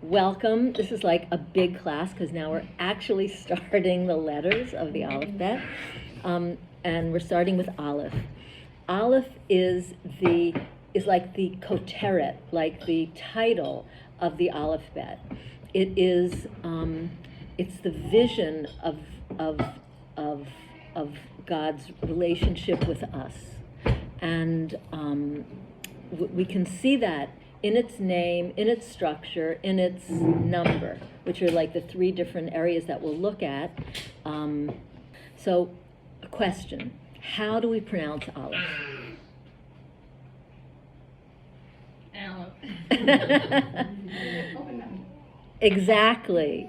Welcome. This is like a big class because now we're actually starting the letters of the Aleph Beit. And we're starting with Aleph. Aleph is like the koteret, like the title of the Aleph Beit. It is it's the vision of God's relationship with us, and we can see that in its name, in its structure, in its number, which are like the three different areas that we'll look at. So, a question: how do we pronounce Aleph? Exactly.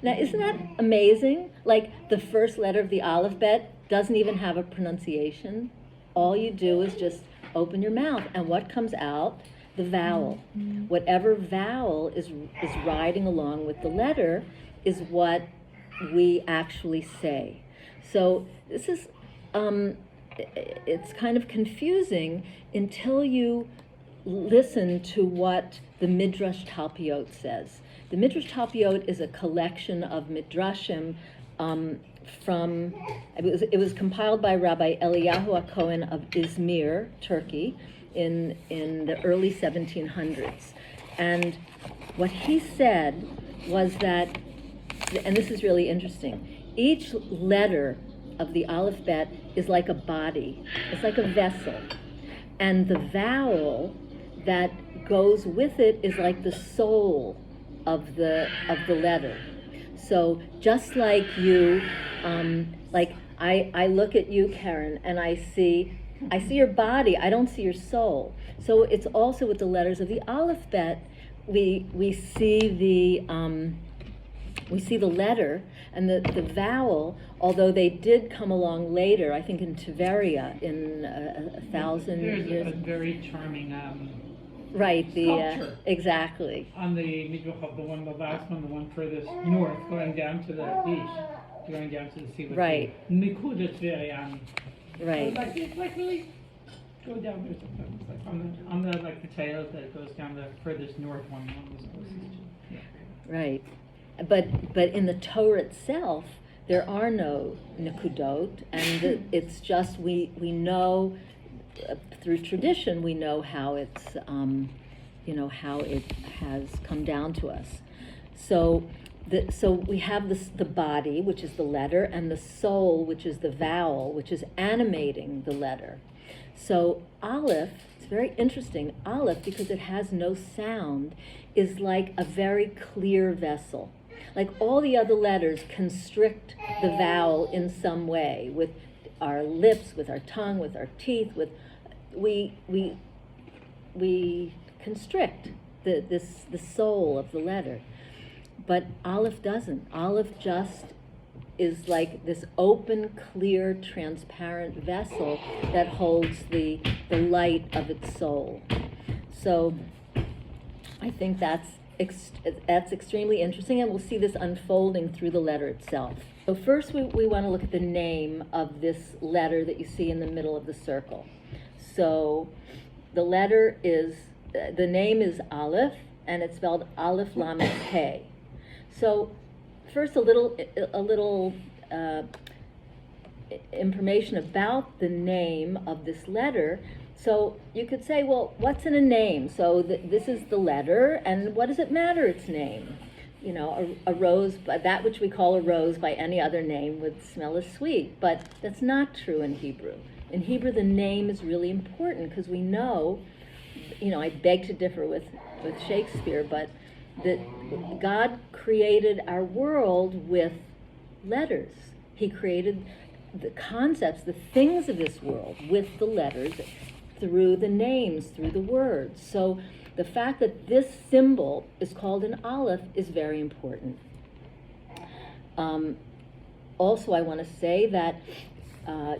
Now, isn't that amazing? Like, the first letter of the Aleph Beit doesn't even have a pronunciation. All you do is just open your mouth, and what comes out? The vowel. Whatever vowel is riding along with the letter is what we actually say. So this is, it's kind of confusing until you listen to what the Midrash Talpiot says. The Midrash Talpiot is a collection of midrashim from, it was compiled by Rabbi Eliyahu HaKohen of Izmir, Turkey, in the early 1700s. And what he said was that, and this is really interesting, each letter of the Aleph Beit is like a body. It's like a vessel. And the vowel that goes with it is like the soul of the letter. So just like you, like I look at you, Karen, and I see your body. I don't see your soul. So it's also with the letters of the Aleph Beit. We see the letter and the vowel, although they did come along later, I think in Tiberia in 1,000 years. There's a very charming right, sculpture. Exactly. On the Midrash, the one furthest north, going down to the east, going down to the sea. Right. Nikud, it's very right. It's like really go down there sometimes. It's like on the like potatoes that goes down the furthest north one was closest to. Yeah. Right. But in the Torah itself, there are no nikudot, and it's just we know through tradition we know how it's how it has come down to us. So we have the body, which is the letter, and the soul, which is the vowel, which is animating the letter. So Aleph, it's very interesting. Aleph, because it has no sound, is like a very clear vessel. Like all the other letters constrict the vowel in some way, with our lips, with our tongue, with our teeth, we constrict the soul of the letter. But Aleph doesn't. Aleph just is like this open, clear, transparent vessel that holds the light of its soul. So I think that's extremely interesting, and we'll see this unfolding through the letter itself. So first we want to look at the name of this letter that you see in the middle of the circle. So the name is Aleph, and it's spelled Aleph Lamed He. So first a little information about the name of this letter. So you could say, well, what's in a name? So this is the letter, and what does it matter its name? You know, a rose, that which we call a rose by any other name would smell as sweet, but that's not true in Hebrew. In Hebrew, the name is really important because we know, I beg to differ with Shakespeare, but that God created our world with letters. He created the concepts, the things of this world with the letters through the names, through the words. So the fact that this symbol is called an Aleph is very important. Also, I want to say that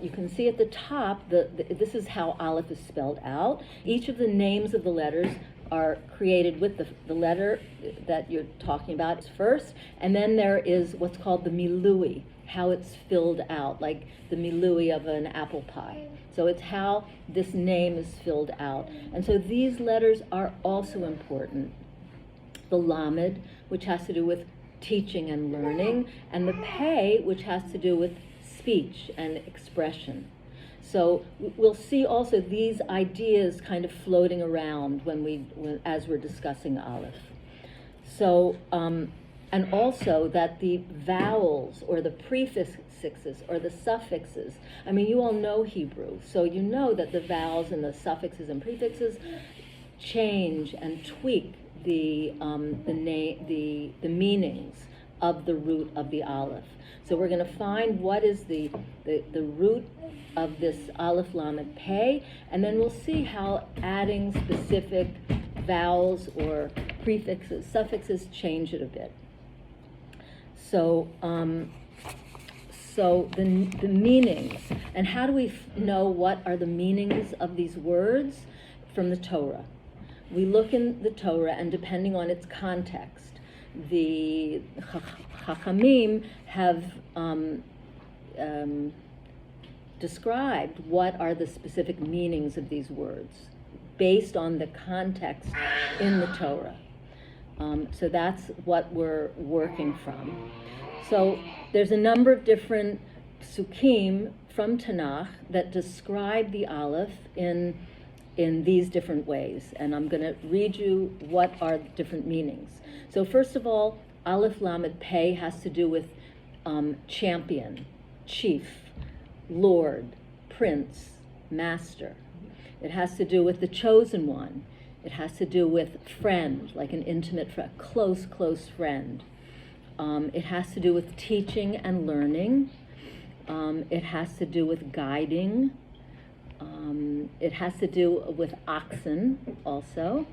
you can see at the top, this is how Aleph is spelled out. Each of the names of the letters are created with the letter that you're talking about first, and then there is what's called the milui, how it's filled out, like the milui of an apple pie. So it's how this name is filled out. And so these letters are also important. the lamed, which has to do with teaching and learning, and the pei, which has to do with speech and expression. So we'll see also these ideas kind of floating around as we're discussing Aleph. So, and also that the vowels or the prefixes or the suffixes, I mean, you all know Hebrew, so you know that the vowels and the suffixes and prefixes change and tweak the meanings of the root of the Aleph. So we're going to find what is the root of this Aleph Lamed Pei, and then we'll see how adding specific vowels or prefixes, suffixes change it a bit. So, the meanings, and how do we know what are the meanings of these words? From the Torah. We look in the Torah, and depending on its context, the Chachamim have described what are the specific meanings of these words based on the context in the Torah. So that's what we're working from. So there's a number of different psukim from Tanakh that describe the Aleph in these different ways. And I'm going to read you what are the different meanings. So first of all, Aleph Lamed Pei has to do with champion, chief, lord, prince, master. It has to do with the chosen one. It has to do with friend, like an intimate friend, close friend. It has to do with teaching and learning. It has to do with guiding. It has to do with oxen also.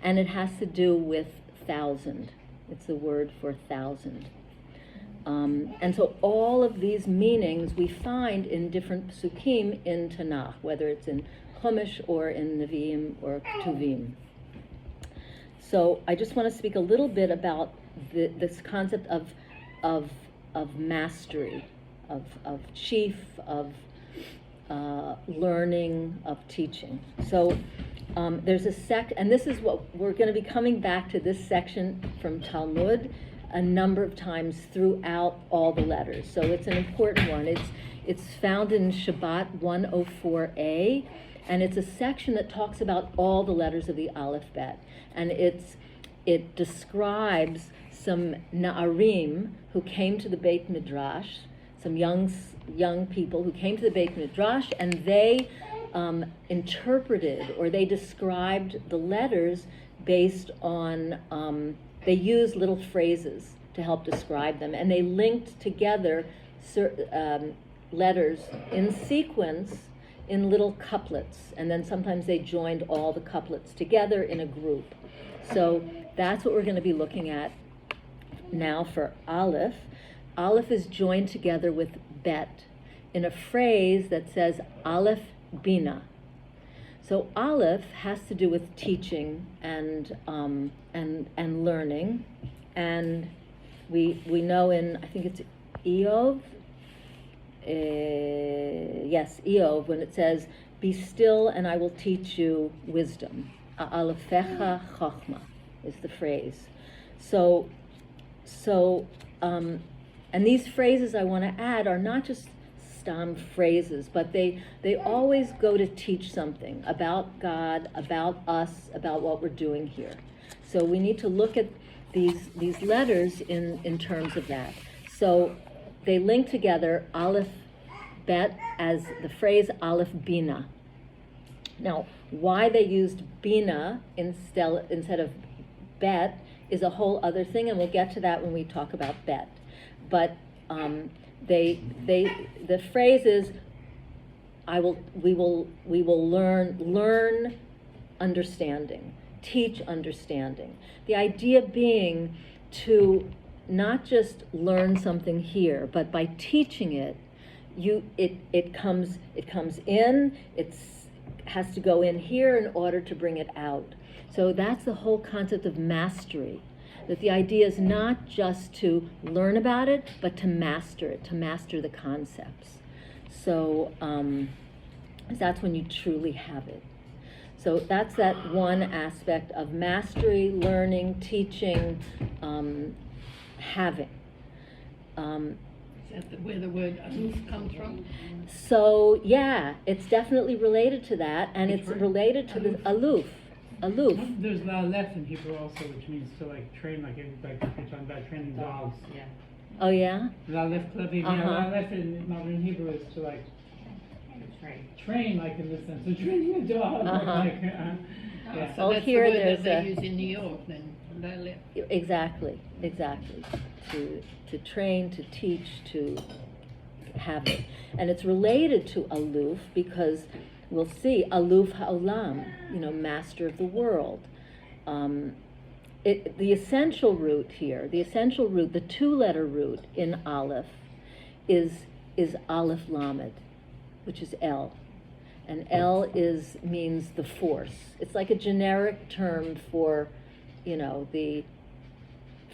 And it has to do with thousand. It's the word for thousand. And so all of these meanings we find in different psukim in Tanakh, whether it's in Chumash or in Nevi'im or Ketuvim. So I just want to speak a little bit about this concept of mastery, of chief, of learning, of teaching. So there's and this is what we're going to be coming back to this section from Talmud a number of times throughout all the letters. So it's an important one. It's found in Shabbat 104a, and it's a section that talks about all the letters of the Aleph Bet. And it describes some Na'arim who came to the Beit Midrash, some young people who came to the Beit Midrash, and they interpreted, or they described the letters based on, they used little phrases to help describe them, and they linked together letters in sequence in little couplets, and then sometimes they joined all the couplets together in a group. So that's what we're going to be looking at now for Aleph. Aleph is joined together with Bet in a phrase that says Aleph Bina. So Aleph has to do with teaching and learning, and we know in, I think it's Eov, Eov, when it says, "Be still and I will teach you wisdom." Alephecha chochma is the phrase. So, and these phrases I want to add are not just stam phrases, but they always go to teach something about God, about us, about what we're doing here. So we need to look at these letters in terms of that. So they link together Aleph Bet as the phrase Aleph Bina. Now, why they used Bina instead of Bet is a whole other thing, and we'll get to that when we talk about Bet. But the phrase is, we will learn understanding, teach understanding. The idea being to not just learn something here, but by teaching it, it comes in. It has to go in here in order to bring it out. So that's the whole concept of mastery. That the idea is not just to learn about it, but to master it, to master the concepts. So that's when you truly have it. So that's that one aspect of mastery, learning, teaching, having. Is that where the word aluf comes from? So yeah, it's definitely related to that, and Which it's word? related to the aluf. Aluf. There's Aleph in Hebrew also, which means to like train, like you're talking about training dogs. Yeah. Oh yeah? Aleph Klavim. Uh-huh. Yeah, Aleph in modern Hebrew is to like train, like in the sense of training a dog. Uh-huh. Yeah. So Oh, that's here the word there's that they a- use in New York then. Aleph. Exactly. To train, to teach, to have it. And it's related to aluf because we'll see Aluf HaOlam, master of the world. The essential root here, the two-letter root in Aleph is Aleph Lamed, which is El. And El means the force. It's like a generic term for,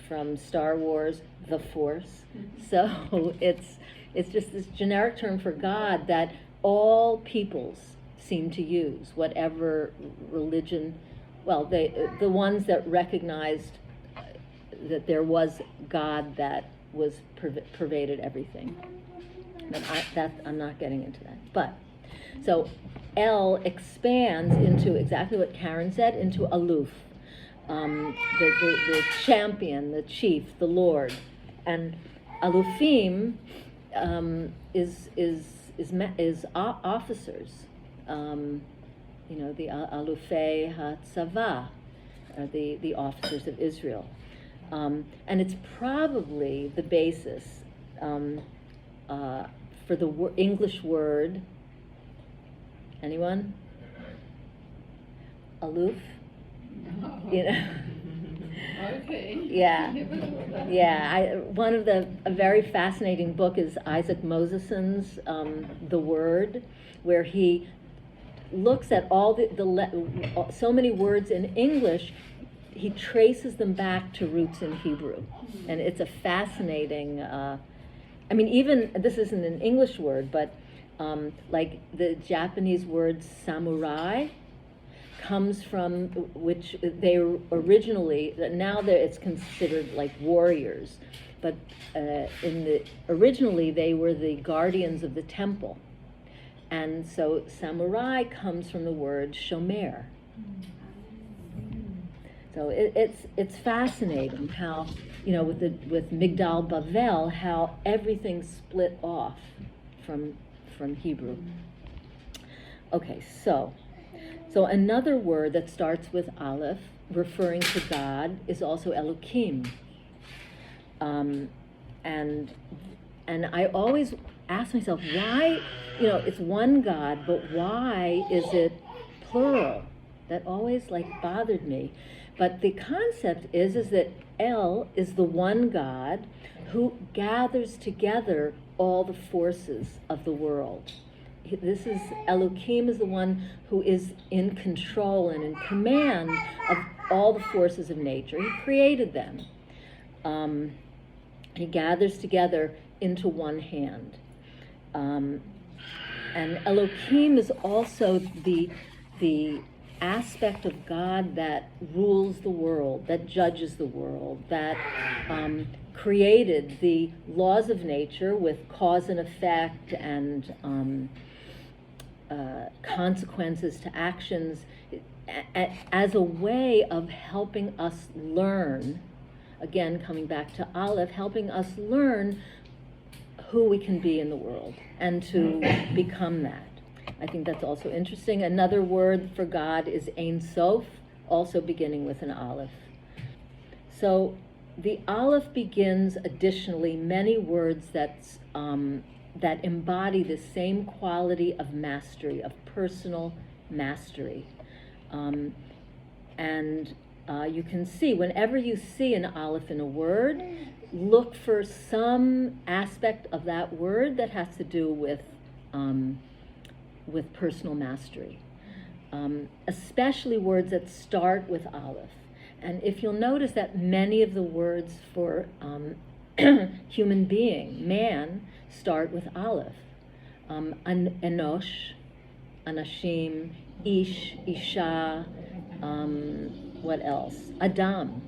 from Star Wars, the Force. So it's just this generic term for God that all peoples seem to use, whatever religion. Well, the ones that recognized that there was God that was pervaded everything. But I'm not getting into that. But so El expands into exactly what Karen said, into Aluf. The champion, the chief, the lord, and alufim is officers. The alufei hatzava, the officers of Israel, and it's probably the basis for the English word. Anyone? Aluf. Okay. Yeah. One of a very fascinating book is Isaac Moseson's The Word, where he looks at all so many words in English, he traces them back to roots in Hebrew, and it's a fascinating. Even this isn't an English word, but like the Japanese word samurai comes from which they originally, now it's considered like warriors, but originally they were the guardians of the temple, and so samurai comes from the word shomer. So it's fascinating how with Migdal Bavel how everything split off from Hebrew. Okay, so another word that starts with Aleph, referring to God, is also Elokim. And I always ask myself, why, it's one God, but why is it plural? That always bothered me. But the concept is that El is the one God who gathers together all the forces of the world. Elohim is the one who is in control and in command of all the forces of nature. He created them. He gathers together into one hand. And Elohim is also the aspect of God that rules the world, that judges the world, that created the laws of nature with cause and effect and consequences to actions as a way of helping us learn, again coming back to Aleph, helping us learn who we can be in the world and to become that. I think that's also interesting. Another word for God is Ein Sof, also beginning with an Aleph. So the Aleph begins additionally many words that embody the same quality of mastery, of personal mastery. You can see, whenever you see an Aleph in a word, look for some aspect of that word that has to do with personal mastery, especially words that start with Aleph. And if you'll notice that many of the words for human being, man, start with Aleph. Enosh, anashim, ish, isha, what else? Adam.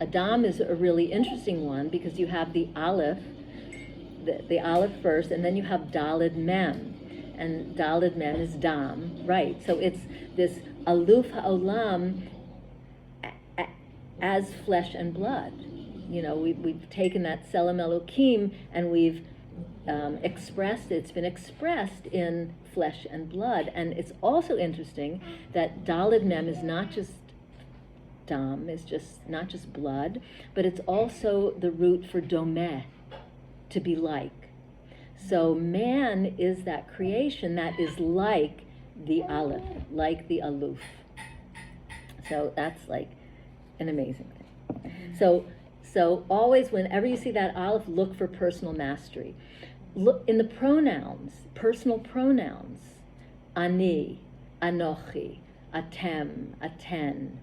Adam is a really interesting one because you have the Aleph, the Aleph first, and then you have Daled Mem. And Daled Mem is Dam, right? So it's this Aluf HaOlam as flesh and blood. You know, we've taken that Selam Elokim and we've expressed it. It's been expressed in flesh and blood. And it's also interesting that Daled Mem is not just Dam, is just not just blood, but it's also the root for domeh, to be like. So man is that creation that is like the Aleph, like the Aluf. So that's like an amazing thing. So always, whenever you see that Aleph, look for personal mastery. Look in the pronouns, personal pronouns. Ani, anochi, atem, aten,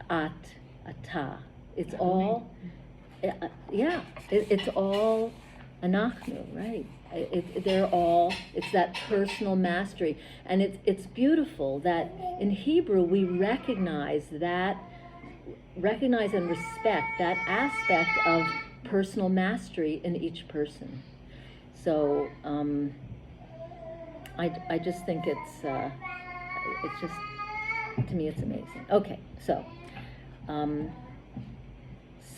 at, ata. It's all, it's all anachnu, right? They're all, it's that personal mastery. And it's beautiful that in Hebrew we recognize and respect that aspect of personal mastery in each person. So I just think it's just, to me it's amazing. Okay, so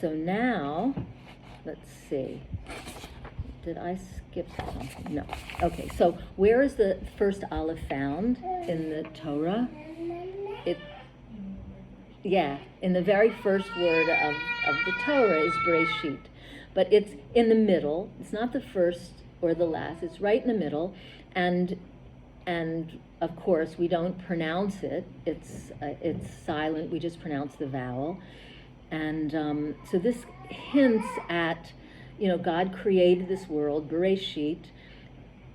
now let's see. Did I skip something? No. Okay, so where is the first Aleph found in the Torah? In the very first word of the Torah is Bereshit. But it's in the middle. It's not the first or the last. It's right in the middle. And of course, we don't pronounce it. It's silent. We just pronounce the vowel. And so this hints at, God created this world, Bereshit,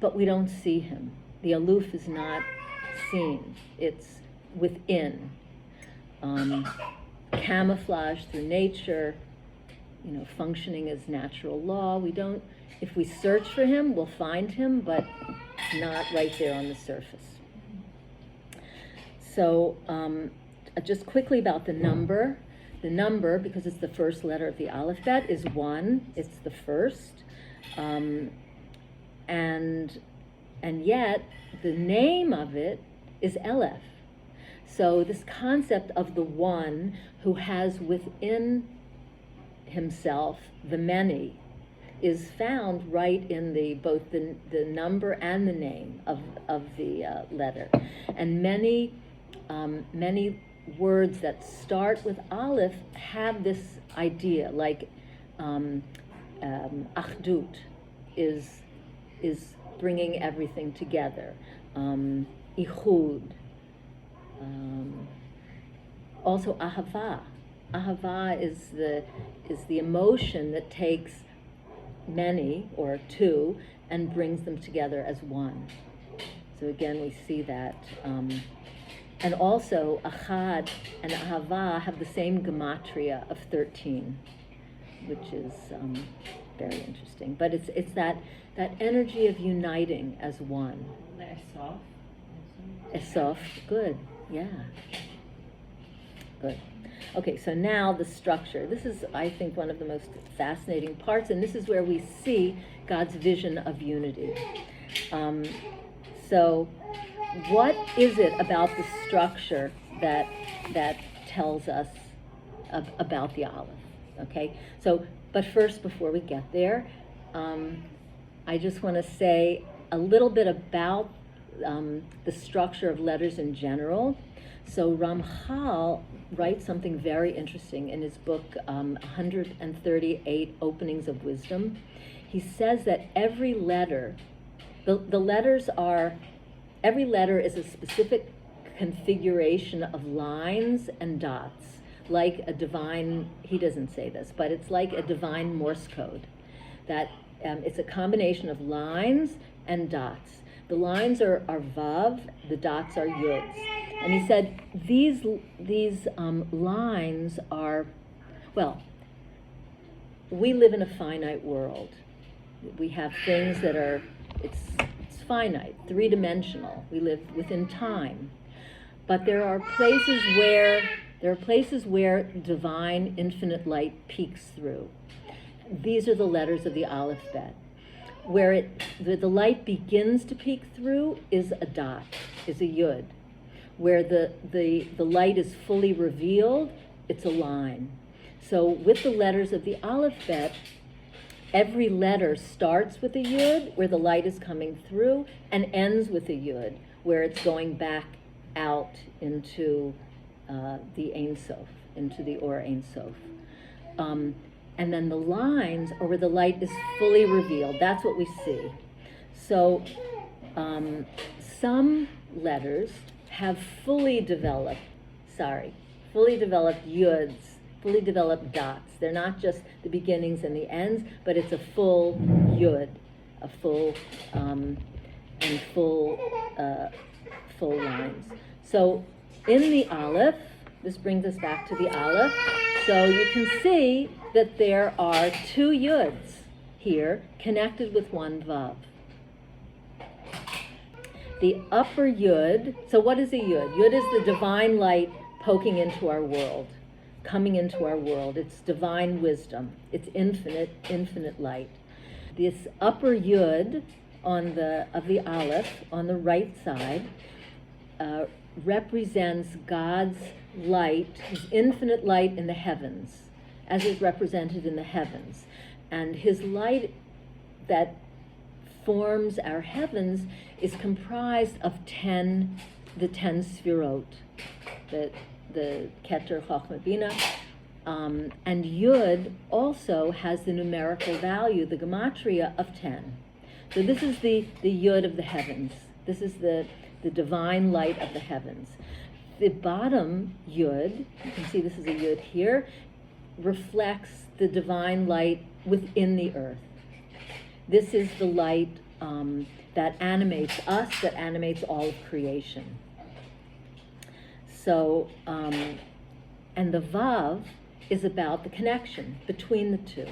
but we don't see him. The Aluf is not seen. It's within. Camouflage through nature, functioning as natural law. We don't, if we search for him, we'll find him, but not right there on the surface. So just quickly about the number. The number, because it's the first letter of the Aleph Beit, is 1. It's the first. And yet, the name of it is Aleph. So this concept of the one who has within himself the many is found right in both the number and the name of the letter. And many words that start with Aleph have this idea, like Achdut is bringing everything together. Ichud. Also Ahava. Ahava is the emotion that takes many or two and brings them together as one. So again, we see that. And also, Achad and Ahava have the same gematria of 13, which is very interesting. But it's that energy of uniting as one. Esaf. Esaf, good, yeah. Good. Okay, so now the structure. This is, I think, one of the most fascinating parts, and this is where we see God's vision of unity. So what is it about the structure that tells us about the Aleph? Okay, so, but first, before we get there, I just want to say a little bit about the structure of letters in general. So Ramchal writes something very interesting in his book, 138 Openings of Wisdom. He says that every letter, every letter is a specific configuration of lines and dots, like a divine, he doesn't say this, but it's like a divine Morse code, that it's a combination of lines and dots. The lines are Vav, the dots are Yuds. And he said these lines are, well, we live in a finite world. We have things that are, it's finite, three-dimensional. We live within time. But there are places where divine infinite light peeks through. These are the letters of the Aleph Beit. Where the light begins to peek through is a dot, is a yud. Where the light is fully revealed, it's a line. So with the letters of the Aleph Beit, every letter starts with a yud, where the light is coming through, and ends with a yud, where it's going back out into the Ein Sof, into the Or Ein Sof. And then the lines are where the light is fully revealed. That's what we see. So some letters have fully developed yuds, fully developed dots. They're not just the beginnings and the ends, but it's a full yud, a full full lines. So in the Aleph, this brings us back to the Aleph. So you can see that there are two yuds here connected with one vav. The upper yud, so what is a yud? Yud is the divine light poking into our world, coming into our world. It's divine wisdom. It's infinite light. This upper yud of the Aleph on the right side represents God's light, his infinite light in the heavens, as is represented in the heavens. And his light that forms our heavens is comprised of the 10 sfirot, the Keter, Chochmah, Bina, and Yud also has the numerical value, the gematria of 10. So this is the Yud of the heavens. This is the divine light of the heavens. The bottom Yud, you can see this is a Yud here, reflects the divine light within the earth. This is the light that animates us, that animates all of creation. So, and the Vav is about the connection between the two.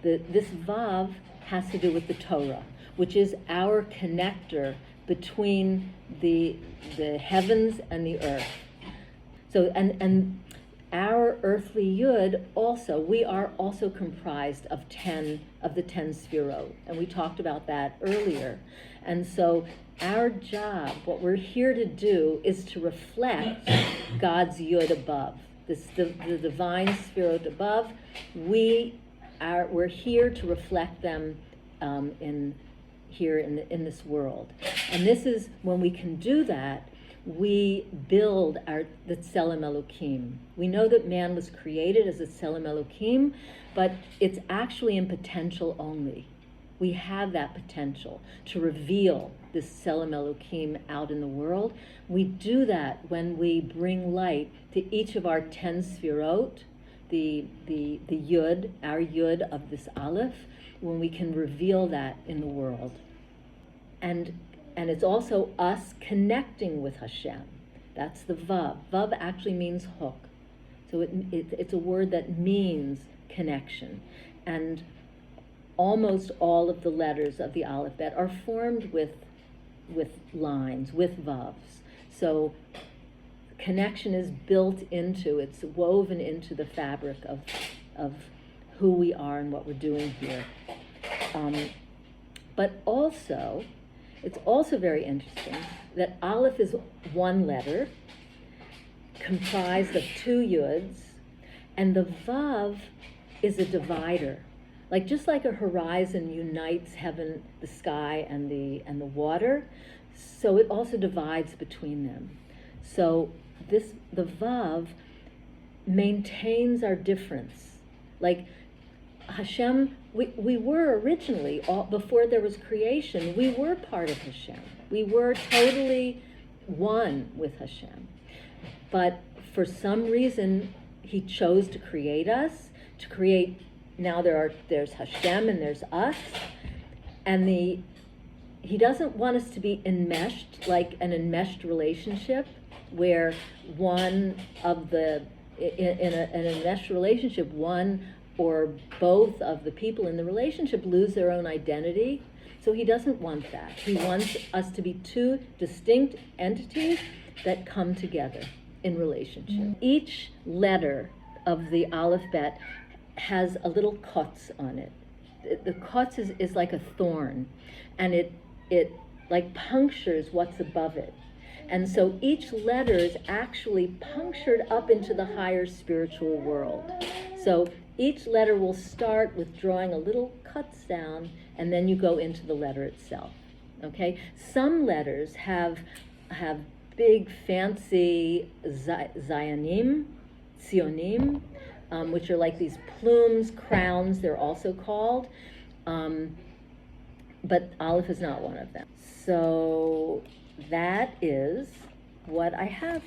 This Vav has to do with the Torah, which is our connector between the heavens and the earth. So, and our earthly Yud also, we are also comprised of the 10 sfirot, and we talked about that earlier. And so our job, what we're here to do, is to reflect God's Yud above, the divine sfirot above. We're here to reflect them in this world. And this is, when we can do that, we build the Tselem Elokim. We know that man was created as a Tselem Elokim, but it's actually in potential only. We have that potential to reveal this Tselem Elokim out in the world. We do that when we bring light to each of our 10 sfirot, the Yud, our Yud of this Aleph, when we can reveal that in the world. And it's also us connecting with Hashem. That's the Vav. Vav actually means hook. So it's a word that means connection. And almost all of the letters of the Aleph Beit are formed with lines, with Vavs. So connection is built into, it's woven into the fabric of who we are and what we're doing here. But also, it's also very interesting that Aleph is one letter comprised of two Yuds, and the Vav is a divider. Just like a horizon unites heaven, the sky, and the water, so it also divides between them. So the Vav maintains our difference. Like Hashem, we were originally, before there was creation, we were part of Hashem. We were totally one with Hashem. But for some reason, he chose to create us, now there's Hashem and there's us, and he doesn't want us to be enmeshed, like an enmeshed relationship, where in an enmeshed relationship, one or both of the people in the relationship lose their own identity. So he doesn't want that. He wants us to be two distinct entities that come together in relationship. Each letter of the Aleph Bet has a little kotz on it. The kotz is like a thorn, and it like punctures what's above it. And so each letter is actually punctured up into the higher spiritual world. So each letter will start with drawing a little cuts down, and then you go into the letter itself. Okay? Some letters have big fancy tzionim, which are like these plumes, crowns, they're also called. But Aleph is not one of them. So that is what I have